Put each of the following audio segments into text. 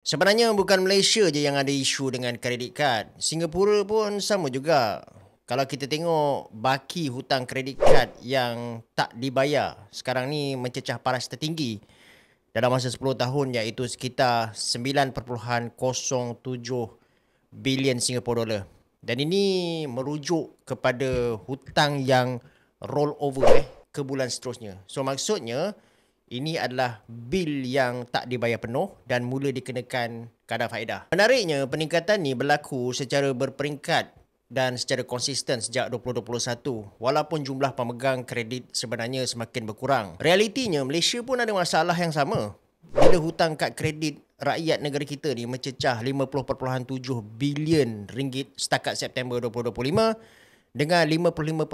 Sebenarnya bukan Malaysia je yang ada isu dengan kredit kad. Singapura pun sama juga. Kalau kita tengok baki hutang kredit kad yang tak dibayar sekarang ni mencecah paras tertinggi dalam masa 10 tahun iaitu sekitar 9.07 bilion Singapura dolar. Dan ini merujuk kepada hutang yang roll over ke bulan seterusnya. So maksudnya ini adalah bil yang tak dibayar penuh dan mula dikenakan kadar faedah. Menariknya, peningkatan ni berlaku secara berperingkat dan secara konsisten sejak 2021 walaupun jumlah pemegang kredit sebenarnya semakin berkurang. Realitinya, Malaysia pun ada masalah yang sama. Bila hutang kad kredit rakyat negara kita ni mencecah 50.7 bilion ringgit setakat September 2025 dengan 55.18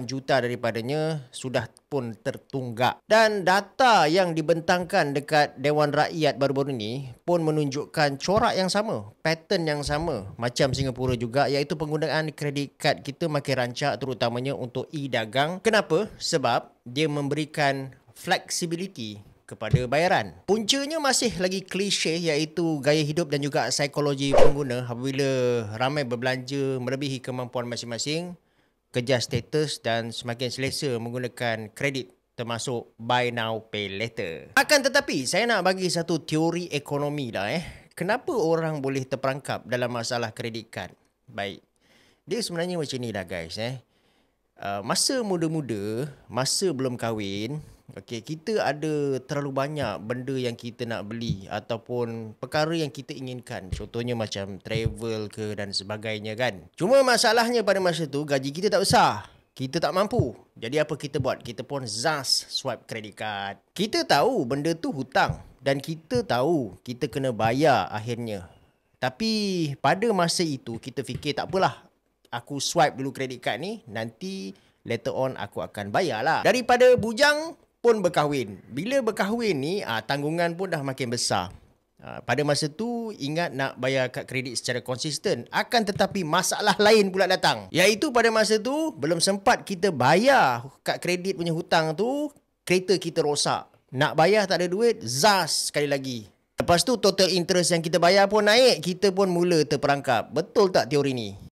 juta daripadanya sudah pun tertunggak. Dan data yang dibentangkan dekat Dewan Rakyat baru-baru ni pun menunjukkan corak yang sama, pattern yang sama macam Singapura juga, iaitu penggunaan kredit kad kita makin rancak terutamanya untuk e-dagang. Kenapa? Sebab dia memberikan flexibility kepada bayaran. Puncanya masih lagi klise iaitu gaya hidup dan juga psikologi pengguna apabila ramai berbelanja melebihi kemampuan masing-masing, kejar status dan semakin selesa menggunakan kredit termasuk buy now pay later. Akan tetapi saya nak bagi satu teori ekonomi dah Kenapa orang boleh terperangkap dalam masalah kredit kad? Baik. Dia sebenarnya macam ni dah guys Masa muda-muda, masa belum kahwin, kita ada terlalu banyak benda yang kita nak beli ataupun perkara yang kita inginkan. Contohnya macam travel ke dan sebagainya kan. Cuma masalahnya pada masa tu gaji kita tak besar. Kita tak mampu. Jadi apa kita buat? Kita pun zas swipe credit card. Kita tahu benda tu hutang dan kita tahu kita kena bayar akhirnya. Tapi pada masa itu kita fikir tak apalah. Aku swipe dulu kredit kad ni, nanti later on aku akan bayar lah. Daripada bujang pun berkahwin. Bila berkahwin ni, tanggungan pun dah makin besar. Pada masa tu, ingat nak bayar kad kredit secara konsisten. Akan tetapi masalah lain pula datang. Iaitu pada masa tu, belum sempat kita bayar kad kredit punya hutang tu, kereta kita rosak. Nak bayar tak ada duit, zas sekali lagi. Lepas tu total interest yang kita bayar pun naik, kita pun mula terperangkap. Betul tak teori ni?